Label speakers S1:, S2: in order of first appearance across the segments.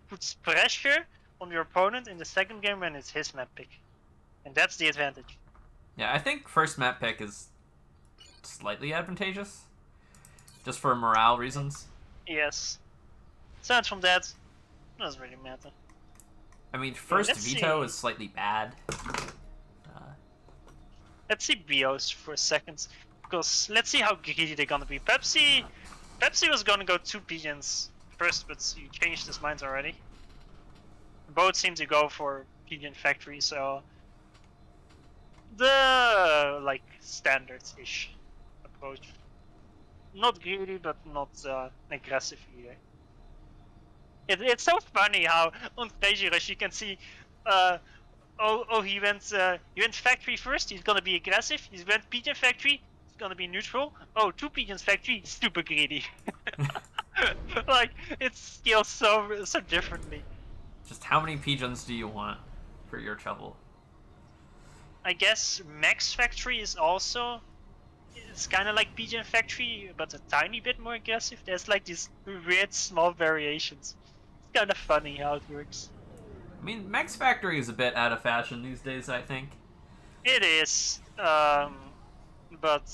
S1: puts pressure on your opponent in the second game when it's his map pick, and that's the advantage.
S2: Yeah, I think first map pick is slightly advantageous, just for morale reasons.
S1: Yes. Aside from that, doesn't really matter.
S2: I mean, first veto is slightly bad.
S1: Let's see BOs for a second, because let's see how greedy they're gonna be. Pepsi was gonna go 2 pigeons first, but he changed his mind already. Both seem to go for pigeon factory, so the like standard-ish approach. Not greedy, but not aggressive either. It's so funny how on Crazyrush you can see, he went factory first. He's gonna be aggressive. He went pigeon factory. He's gonna be neutral. Oh, 2 pigeons factory. Super greedy. Like it scales so differently.
S2: Just how many pigeons do you want for your trouble?
S1: I guess Max Factory is also, it's kind of like Pigeon Factory, but a tiny bit more aggressive. There's like these weird small variations. It's kind of funny how it works.
S2: I mean, Max Factory is a bit out of fashion these days, I think.
S1: It is, but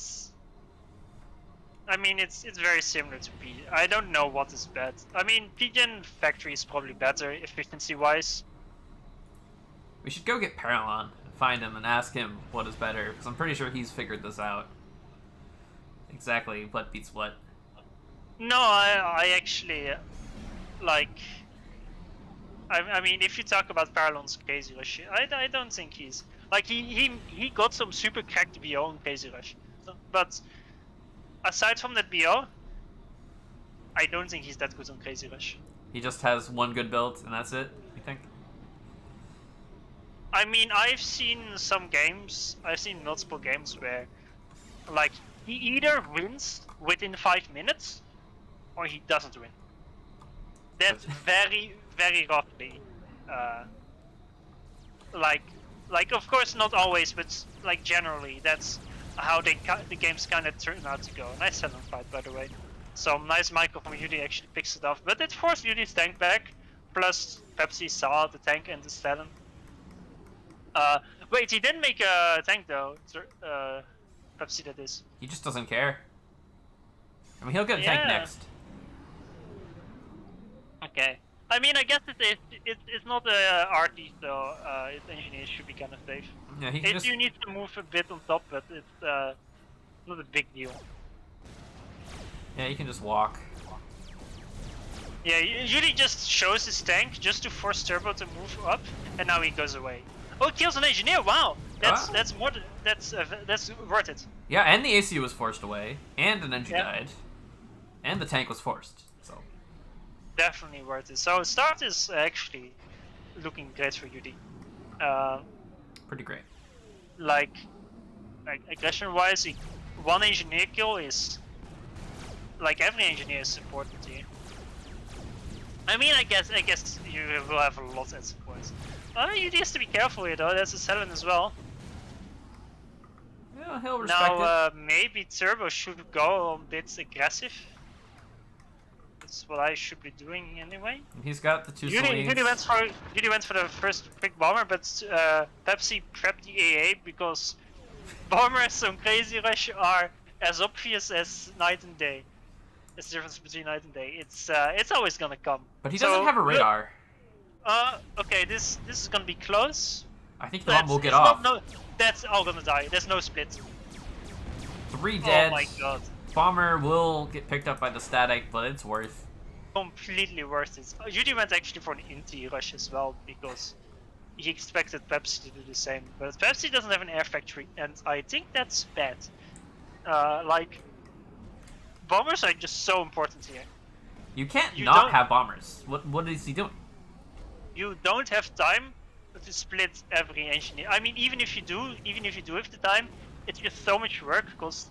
S1: I mean, it's very similar to Pigeon. I don't know what is bad. I mean, Pigeon Factory is probably better efficiency-wise.
S2: We should go get Paralon, find him, and ask him what is better, because I'm pretty sure he's figured this out. Exactly what beats what.
S1: No, I actually, like, I mean, if you talk about Paralon's Crazyrush, I don't think he's, like, he got some super cracked BO on Crazyrush, but aside from that BO, I don't think he's that good on Crazyrush.
S2: He just has one good build, and that's it, you think?
S1: I mean, I've seen some games, I've seen multiple games where, like, he either wins within 5 minutes, or he doesn't win. That's very, very roughly. Like, of course, not always, but like generally, that's how the games kind of turn out to go. Nice Talon fight, by the way. So nice Michael from Yudi actually picks it off, but it forced Yudi's tank back. Plus, Pepsi saw the tank and the Talon. Wait, he didn't make a tank though. Pepsi, that is.
S2: He just doesn't care. I mean, he'll get a tank next.
S1: Okay. I mean, I guess it's not a RT, so its engineers should be kind of safe.
S2: Yeah, he just...
S1: You need to move a bit on top, but it's not a big deal.
S2: Yeah, you can just walk.
S1: Yeah, Yudi just shows his tank just to force Turbo to move up, and now he goes away. Oh, it kills an engineer! Wow, that's more that's worth it.
S2: Yeah, and the AC was forced away, and an engine died, and the tank was forced. So
S1: definitely worth it. So start is actually looking great for Yudi.
S2: Pretty great.
S1: Like aggression-wise, one engineer kill is like every engineer is important here. I mean, I guess you will have a lot at support. Yudi has to be careful here though. There's a Talon as well.
S2: Yeah, he'll respect
S1: it. Maybe Turbo should go a bit aggressive. That's what I should be doing anyway.
S2: He's got the 2 Yudi
S1: went for the first quick bomber, but Pepsi prepped the AA because bombers on Crazyrush are as obvious as night and day. There's the difference between night and day. It's always gonna come.
S2: But he doesn't have a radar.
S1: Okay, this is gonna be close.
S2: I think the bomb will get off.
S1: That's all gonna die. There's no split.
S2: 3 dead.
S1: Oh my god.
S2: Bomber will get picked up by the static, but it's worth.
S1: Completely worth it. Yudi went actually for an Inti rush as well because he expected Pepsi to do the same. But Pepsi doesn't have an air factory, and I think that's bad. Like, bombers are just so important here.
S2: You can't not have bombers. What is he doing?
S1: You don't have time to split every engineer. I mean, even if you do have the time, it's just so much work because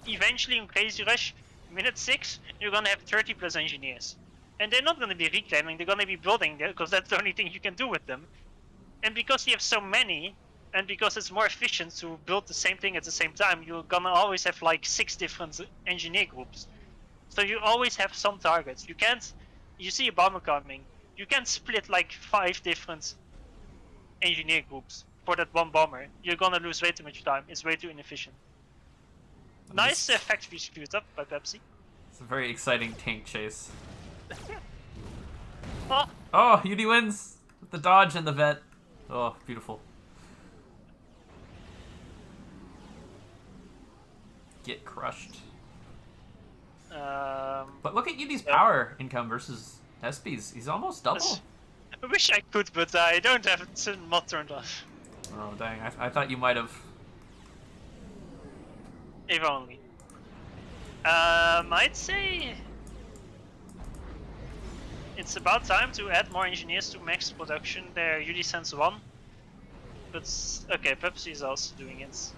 S1: eventually in Crazyrush, minute 6, you're gonna have 30 plus engineers, and they're not gonna be reclaiming. They're gonna be building because that's the only thing you can do with them. And because you have so many, and because it's more efficient to build the same thing at the same time, you're gonna always have like 6 different engineer groups. So you always have some targets. You can't you see a bomber coming, you can split like 5 different engineer groups for that one bomber. You're gonna lose way too much time. It's way too inefficient. Nice factory screwed up by Pepsi.
S2: It's a very exciting tank chase.
S1: Oh,
S2: Oh, Yudi wins with the dodge and the vet. Oh, beautiful. Get crushed. But look at Yudi's power income versus Espi's. He's almost double.
S1: I wish I could, but I don't have it mod turned off.
S2: Oh, dang. I thought you might have.
S1: If only. I'd say it's about time to add more engineers to max production. There, Yudi sends 1. But, okay, Pepsi is also doing it.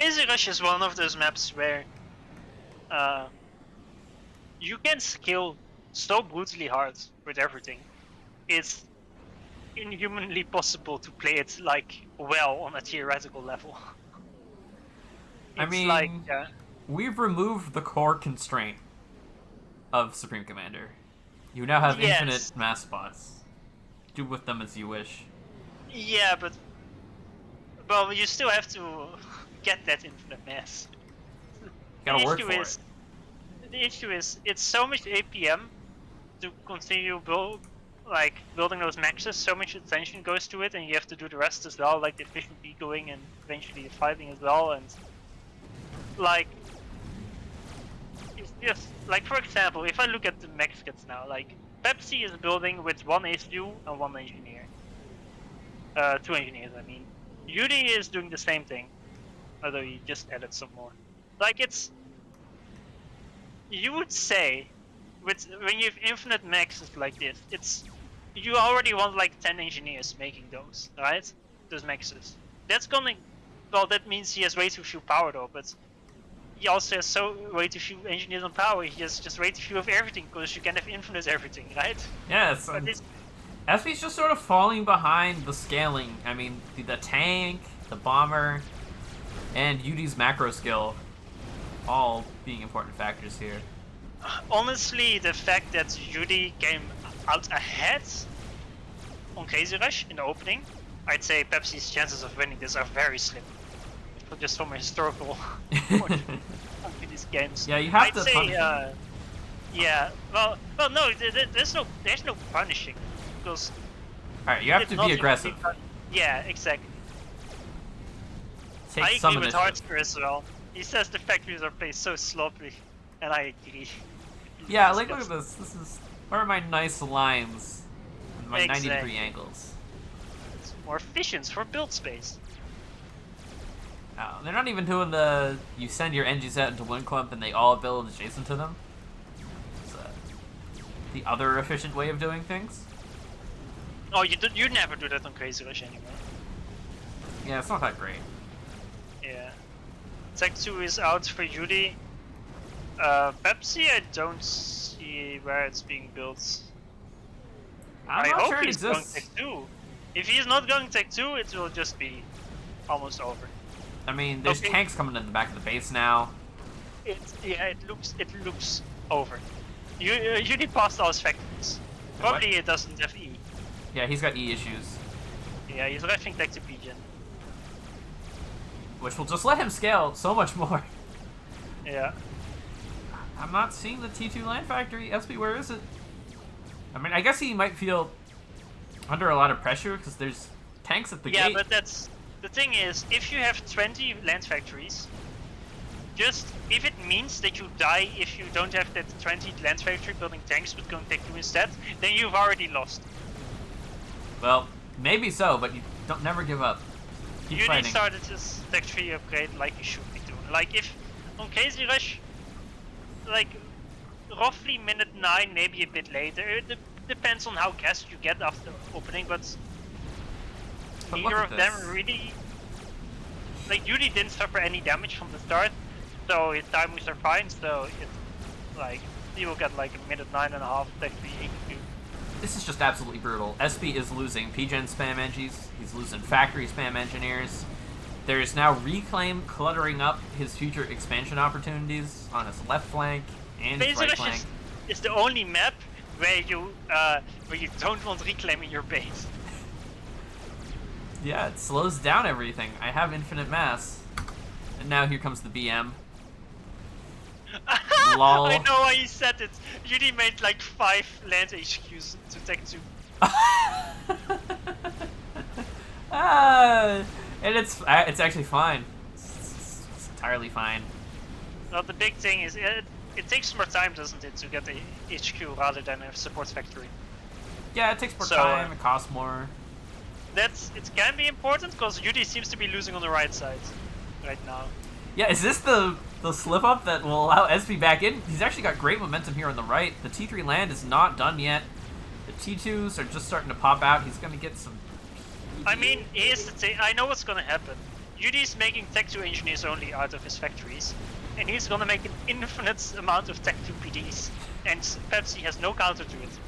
S1: Crazyrush is one of those maps where you can scale so brutally hard with everything. It's inhumanly possible to play it like well on a theoretical level.
S2: I mean, like, we've removed the core constraint of Supreme Commander. You now have infinite mass spots. Do with them as you wish.
S1: Yeah, but well, you still have to get that infinite mass.
S2: Gotta work for it.
S1: The issue is, it's so much APM to continue building those maxes, so much attention goes to it, and you have to do the rest as well, like the efficient decoing and eventually the fighting as well, and like, it's just, like for example, if I look at the max kits now, like, Pepsi is building with 1 HQ and 1 engineer. 2 engineers, I mean. Yudi is doing the same thing, although he just added some more. Like, it's... You would say, when you have infinite maxes like this, it's... You already want like 10 engineers making those, right? Those maxes. That's gonna... Well, that means he has way too few power though, but... He also has way too few engineers on power, he has just way too few of everything, because you can have infinite everything, right?
S2: Yes, Espi's just sort of falling behind the scaling. I mean, the tank, the bomber, and Yudi's macro skill, all being important factors here.
S1: Honestly, the fact that Yudi came out ahead on Crazyrush in the opening, I'd say Pepsi's chances of winning this are very slim. Just from a historical point of these games.
S2: Yeah, you have to punish
S1: him. Yeah, well, no, there's no punishing, because...
S2: Alright, you have to be aggressive.
S1: Yeah, exactly. I agree with Hardster as well. He says the factories are played so sloppy, and I agree.
S2: Yeah, like, look at this. This is... Where are my nice lines? And my 90-degree angles.
S1: It's more efficient for build space.
S2: Oh, they're not even doing the... You send your NGs out into one clump and they all build adjacent to them. It's the other efficient way of doing things.
S1: Oh, you never do that on Crazyrush anymore.
S2: Yeah, it's not that great.
S1: Yeah. Tech 2 is out for Yudi. Pepsi, I don't see where it's being built. I hope he's going Tech 2. If he's not going Tech 2, it will just be almost over.
S2: I mean, there's tanks coming in the back of the base now.
S1: It looks over. Yudi passed all his factories. Probably it doesn't have E.
S2: Yeah, he's got E issues.
S1: Yeah, he's reffing Tech 2 Pigeon.
S2: Which will just let him scale so much more.
S1: Yeah.
S2: I'm not seeing the T2 land factory. Espi, where is it? I mean, I guess he might feel under a lot of pressure because there's tanks at the gate.
S1: Yeah, but that's... The thing is, if you have 20 land factories, just if it means that you die if you don't have that 20 land factory building tanks but going Tech 2 instead, then you've already lost.
S2: Well, maybe so, but you don't never give up. Keep fighting.
S1: Yudi started his Tech 3 upgrade like you should be doing. Like if on Crazyrush, like roughly minute 9, maybe a bit later. It depends on how gassed you get after opening, but neither of them really... Like, Yudi didn't suffer any damage from the start, so his timings are fine, so it's like, he will get like a minute 9.5 Tech 3 HQ.
S2: this is just absolutely brutal. Espi is losing PGen spam engies. He's losing factory spam engineers. There's now Reclaim cluttering up his future expansion opportunities on his left flank and his right flank.
S1: Is the only map where you don't want Reclaim in your base.
S2: Yeah, it slows down everything. I have infinite mass. And now here comes the BM. Lol.
S1: I know why you said it. Yudi made like 5 land HQs to Tech 2.
S2: And it's actually fine. It's entirely fine.
S1: Well, the big thing is it takes more time, doesn't it, to get a HQ rather than a support factory?
S2: Yeah, it takes more time. It costs more.
S1: It can be important because Yudi seems to be losing on the right side right now.
S2: Yeah, is this the slip up that will allow Espi back in? He's actually got great momentum here on the right. The T3 land is not done yet. The T2s are just starting to pop out. He's going to get some...
S1: I mean, here's the thing. I know what's going to happen. Yudi's making Tech 2 engineers only out of his factories, and he's going to make an infinite amount of Tech 2 PDs, and Pepsi has no counter to it.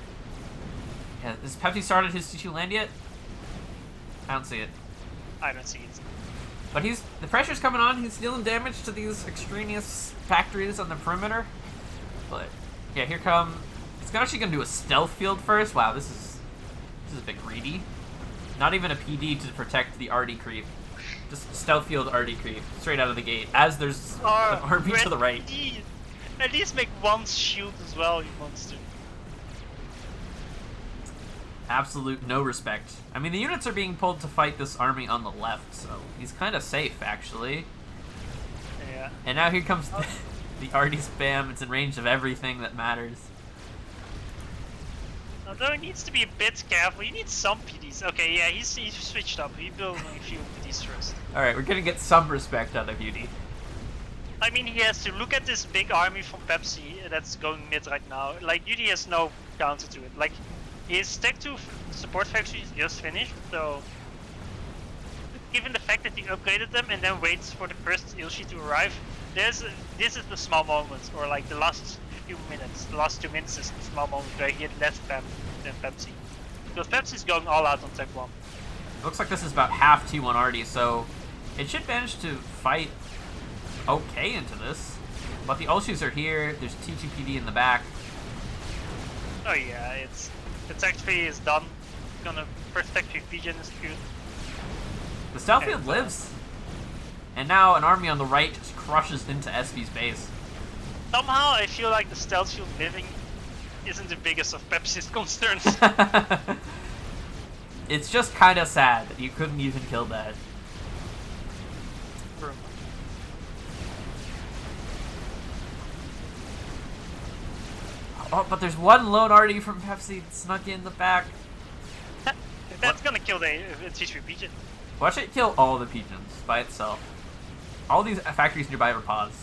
S2: Yeah, has Pepsi started his T2 land yet? I don't see it.
S1: I don't see it.
S2: But the pressure's coming on. He's dealing damage to these extraneous factories on the perimeter. But yeah, here come. He's actually gonna do a stealth field first. Wow, this is a bit greedy. Not even a PD to protect the RD creep. Just stealth field RD creep straight out of the gate. As there's an RB to the right.
S1: At least make one shield as well, you monster.
S2: Absolute no respect. I mean, the units are being pulled to fight this army on the left, so he's kind of safe, actually.
S1: Yeah.
S2: And now here comes the RD spam. It's in range of everything that matters.
S1: Although he needs to be a bit careful. You need some PDs. Okay, yeah, he's switched up. He built a few PDs first.
S2: Alright, we're gonna get some respect out of Yudi.
S1: I mean, he has to look at this big army from Pepsi that's going mid right now. Like, Yudi has no counter to it. Like, his Tech 2 support factory is just finished, so given the fact that he upgraded them and then waits for the first Ilshi to arrive, this is the small moments, or like the last few minutes. The last 2 minutes is the small moment where he had less spam than Pepsi. Because Pepsi's going all out on Tech 1.
S2: Looks like this is about half T1 already, so it should manage to fight okay into this. But the Ulshis are here, there's T2PD in the back.
S1: Oh yeah, the Tech 3 is done. Gonna first Tech 3 PGen is good.
S2: The stealth field lives. And now an army on the right just crushes into Espi's base.
S1: Somehow I feel like the stealth field living isn't the biggest of Pepsi's concerns.
S2: It's just kind of sad that you couldn't even kill that. Oh, but there's one lone RD from Pepsi snuck in the back.
S1: That's gonna kill the T3 PGen.
S2: Watch it kill all the pigeons by itself. All these factories nearby were paused.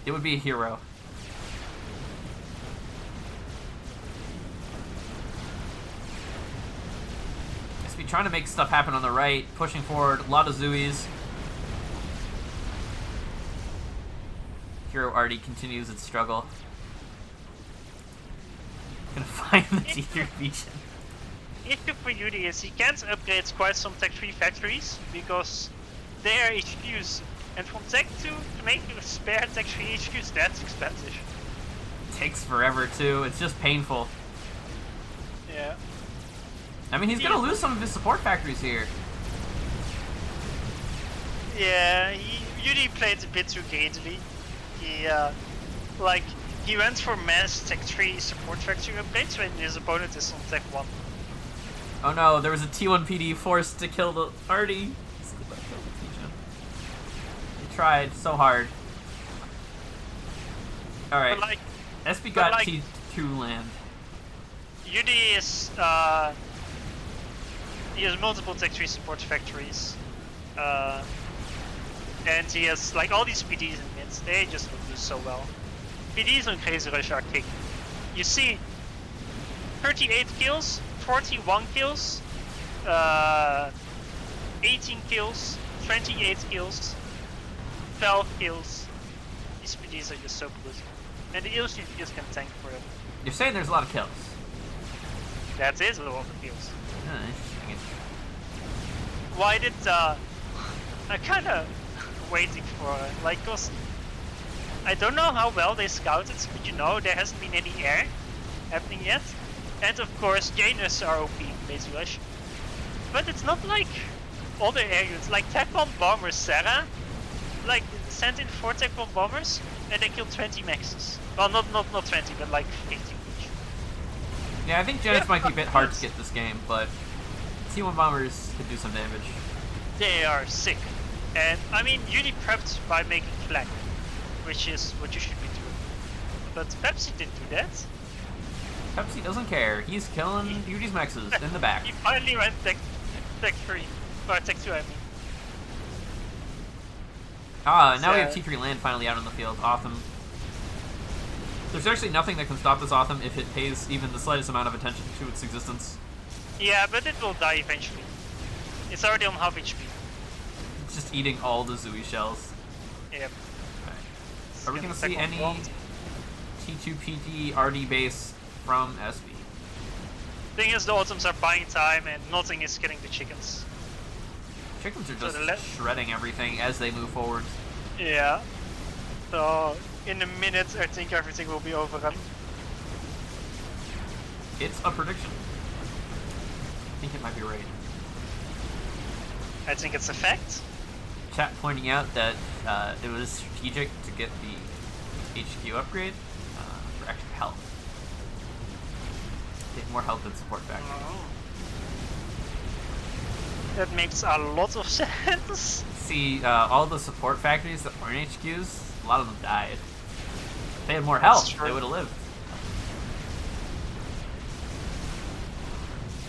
S2: It would be a hero. Espi trying to make stuff happen on the right, pushing forward, a lot of Zuis. Hero RD continues its struggle. Gonna find the T3 region.
S1: Issue for Yudi is he can't upgrade quite some Tech 3 factories because they are HQs, and from Tech 2 to make a spare Tech 3 HQs, that's expensive.
S2: It takes forever too, it's just painful.
S1: Yeah.
S2: I mean, he's gonna lose some of his support factories here.
S1: Yeah, Yudi played a bit too greedily. He went for mass Tech 3 support factory upgrades when his opponent is on Tech 1.
S2: Oh no, there was a T1 PD forced to kill the RD. He tried so hard. Alright,
S1: Like,
S2: Espi got T2 land.
S1: Yudi is, he has multiple Tech 3 support factories. And he has, like, all these PDs and mids, they just don't do so well. PDs on Crazyrush are king. You see, 38 kills, 41 kills, 18 kills, 28 kills, 12 kills. These PDs are just so good. And the LCGs can tank for it.
S2: You're saying there's a lot of kills.
S1: That is a lot of kills.
S2: Interesting.
S1: Why did I kind of waiting for like, cause I don't know how well they scouted, but you know there hasn't been any air happening yet, and of course Janus are OP in Crazyrush, but it's not like other air units like Tech Bomb Bomber Sarah, like sent in 4 Tech Bomb Bombers and they killed 20 maxes. Well, not 20, but like 50 each.
S2: Yeah, I think Janus might be a bit hard to get this game, but T1 Bombers could do some damage.
S1: They are sick. And I mean, Yudi prepped by making flag, which is what you should be doing. But Pepsi didn't do that.
S2: Pepsi doesn't care. He's killing Yudi's mexes in the back.
S1: He finally went tech 3. Or tech 2, I mean.
S2: Now we have T3 land finally out on the field. Awesome. There's actually nothing that can stop this Autumn if it pays even the slightest amount of attention to its existence.
S1: Yeah, but it will die eventually. It's already on half HP.
S2: It's just eating all the Zooey shells.
S1: Yep.
S2: Okay. Are we going to see any T2PT RD base from Espi?
S1: Thing is, the Autumns are buying time and nothing is killing the chickens.
S2: Chickens are just shredding everything as they move forward.
S1: Yeah. So, in a minute, I think everything will be overrun.
S2: It's a prediction. I think it might be right.
S1: I think it's a fact.
S2: Chat pointing out that it was strategic to get the HQ upgrade for extra health. Get more health than support factor.
S1: Oh. That makes a lot of sense.
S2: See, all the support factories that weren't HQs, a lot of them died. If they had more health, they would have lived.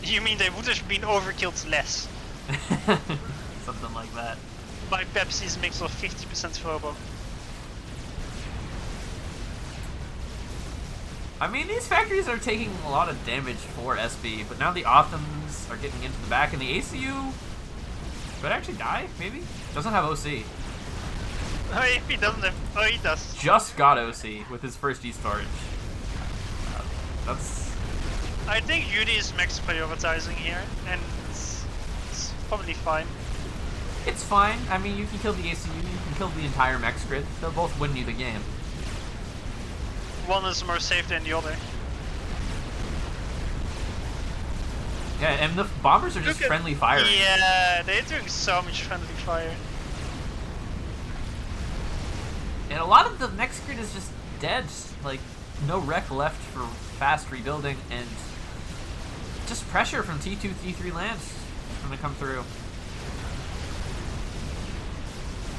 S1: You mean they would have been overkilled less?
S2: Something like that.
S1: By Pepsi's mix of 50% turbo.
S2: I mean, these factories are taking a lot of damage for SB, but now the Optims are getting into the back, and the ACU could actually die, maybe? Doesn't have OC.
S1: Oh, if he doesn't have... Oh, he does.
S2: Just got OC with his first E-Storage. That's...
S1: I think Yudi is max prioritizing here, and it's probably fine.
S2: It's fine. I mean, you can kill the ACU, you can kill the entire max grid. They'll both win you the game.
S1: One is more safe than the other.
S2: Yeah, and the bombers are just friendly firing.
S1: Yeah, they're doing so much friendly fire.
S2: And a lot of the next grid is just dead. Like, no wreck left for fast rebuilding, and just pressure from T2, T3 lands gonna come through.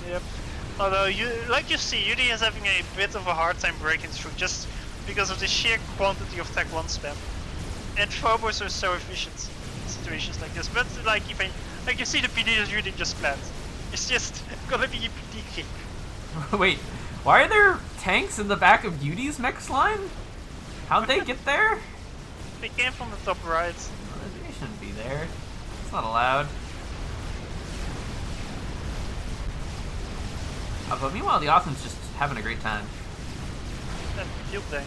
S1: Yep. Although, like you see, Yudi is having a bit of a hard time breaking through just because of the sheer quantity of Tech 1 spam. And Phobos are so efficient in situations like this. But like you see the PD that Yudi just planned. It's just gonna be a PD kick.
S2: Wait, why are there tanks in the back of Yudi's mech line? How'd they get there?
S1: They came from the top right.
S2: They shouldn't be there. It's not allowed. But meanwhile, the Optim's just having a great time.
S1: That field thing.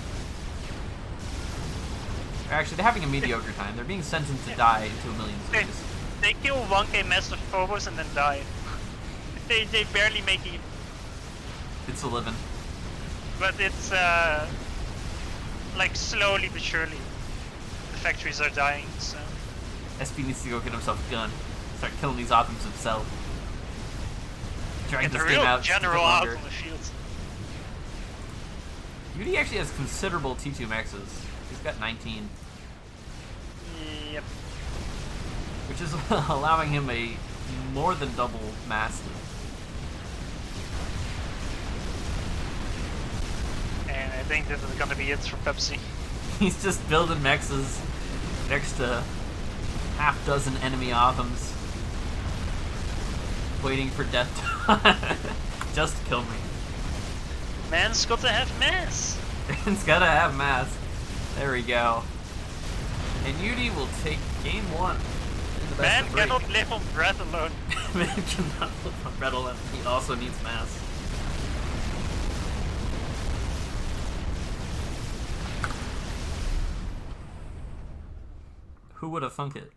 S2: Actually, they're having a mediocre time. They're being sentenced to die into a million cities.
S1: They kill 1k massive Phobos and then die. They barely make it.
S2: It's a living.
S1: But it's like slowly but surely the factories are dying, so
S2: SP needs to go get himself a gun. Start killing these Optims himself. Drag this game out
S1: general out on the field.
S2: Yudi actually has considerable T2 maxes. He's got 19.
S1: Yep.
S2: Which is allowing him a more than double mass.
S1: And I think this is gonna be it for Pepsi.
S2: He's just building mexes next to half dozen enemy Optims. Waiting for death. Just kill me.
S1: Man's got to have mass.
S2: Man's gotta have mass. There we go. And Yudi will take game 1.
S1: Man cannot live on bread alone.
S2: Man cannot live on bread alone. He also needs mass. Who would have thunk it?